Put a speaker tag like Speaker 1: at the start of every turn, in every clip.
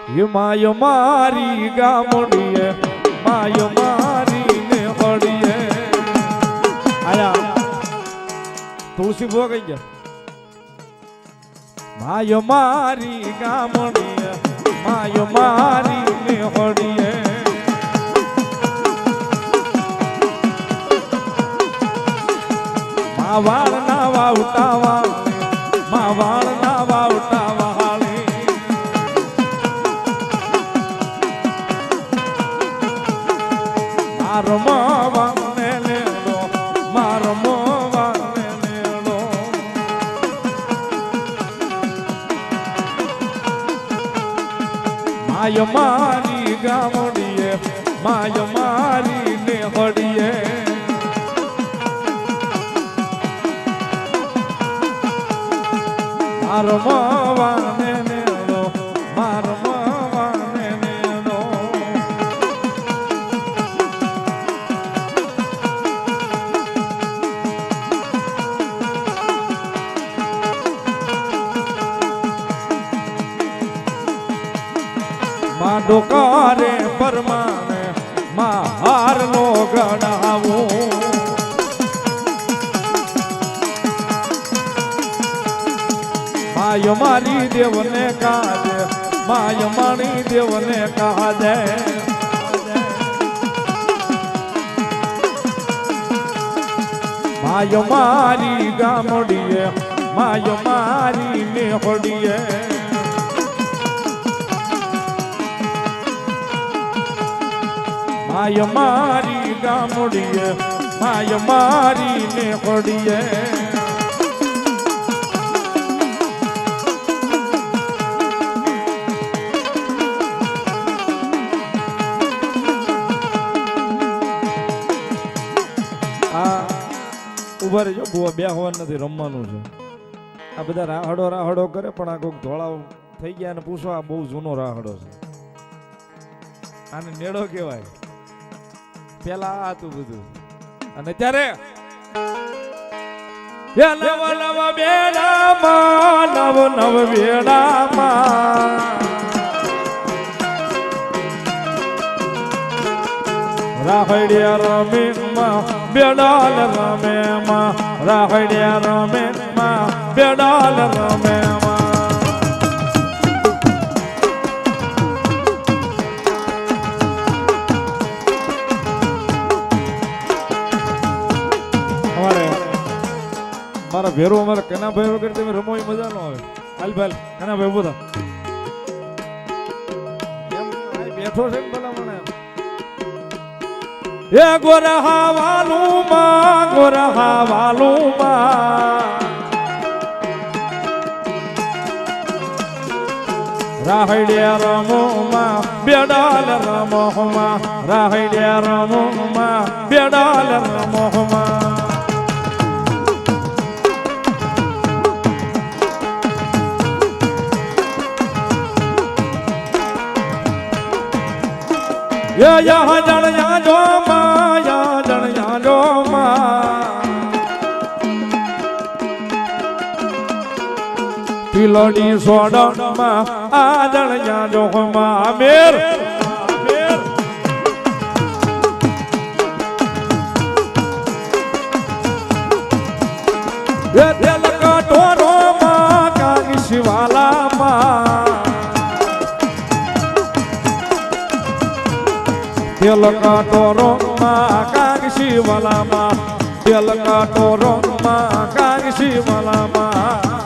Speaker 1: એ my મારી ગામડીએ my મારી ને હળીએ આયા તુલસી ભો ગઈ ગયા માય મારી ગામડીએ માય મારી ને હળીએ માવાળ ના વાવટા વાળે માવાળ ના વાવટા વાળે મારો મોવાને લેડો મારો મોવાને લેડો માય મારી ગામડીએ માય મારી ને હળીએ મારો મોવાને લેડો મારો મોવાને લેડો માં ડોકારે પરમાને માં હાર નો ગણાવું માય મારી દેવને કાજે માય મારી દેવને કાજે માય મારી ગામડીએ માય મારી મેહડીએ માય મારી ગામડીએ માય મારી મેહડીએ ઉભા રહેજો બુઆ બે હોવાનું નથી રમવાનું છે આ બધા રાહડો રાહડો કરે પણ આ કોઈક ધોળાવ થઈ ગયા અને પૂછો આ બહુ જૂનો રાહડો છે આને નેડો કહેવાય પેલા આ હતું બધું અને ત્યારે નવ નવ બેડામાં નવ નવ બેડામાં રાહડિયા રમે માં બેડાલ રમે માં રાહડિયા રમે માં બેડાલ રમે માં અમારે મારા ભેરો અમારા કનાભાઈ વગર તમે રમો એ મજા ન આવે હાલ ભાઈ કનાભાઈ ઉભો થા એમ બેઠો છે ને ભલા મને એ ગોરહા વાલું માં રાહડિયા રમો માં બેડાલ રમો માં રાહડિયા રમો માં બેડાલ રમો માં યા જણ યા જો માં યા જણ યા જો માં પિલોડી સોડન માં આ જણ યા જો માં અમીર એ દિલ કા ટોરો માં કાગી શિવાલા માં તેલ કાટોરો માં કાગશી વાલામાં તેલ કાટોરો માં કાગશી વાલામાં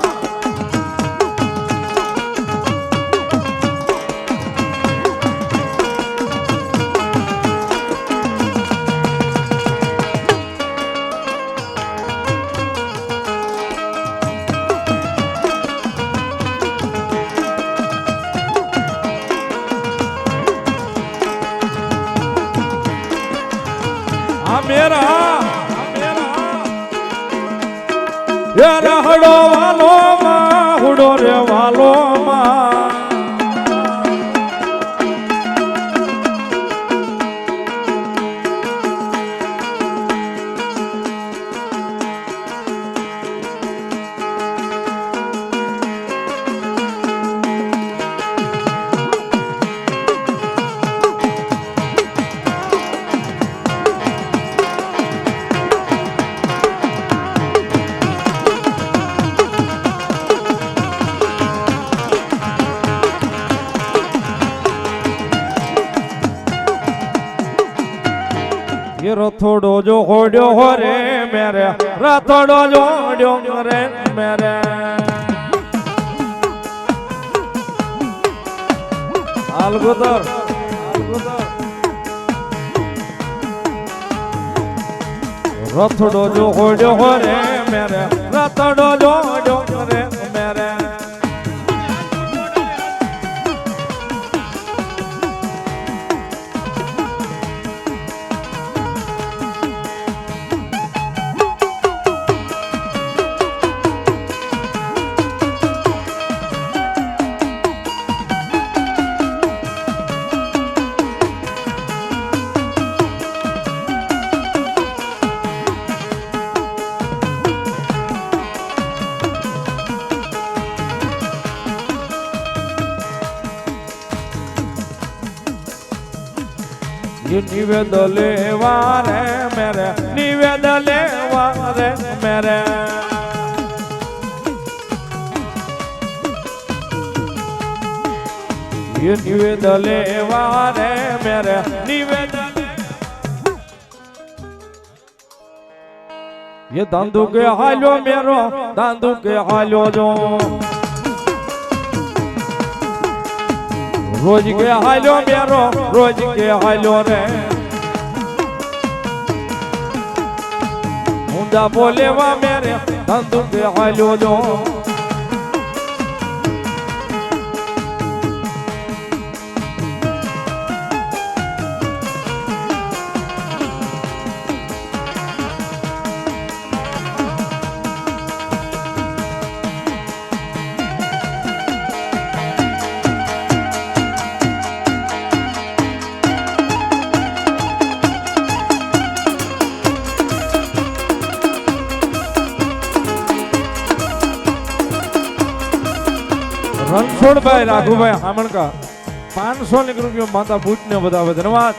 Speaker 1: રહડો વાલો માં હુડો રે વાલો માં રથોડો જો હોડ્યો રે મેરે રથોડો જો હોડ્યો રે મેરે આલગોદર રથડો જો હોડ્યો રે મેરે રથડો જો હોડ્યો રે મેરે નિવેદ લેવા રે મેરે નિવેદ લેવા રે મેરે નિવેદ લેવા રે મેરે નિવેદ ये दांदू के हालो मेरो दांदू के हालो जो रोज के हालो मेरो रोज के हालो रे मुंडा बोले वा मेरे दांदू के हालो जो રણછોડભાઈ રાઘુભાઈ હામણકા 500 રૂપિયા માતા ભૂત ને બધા ધન્યવાદ।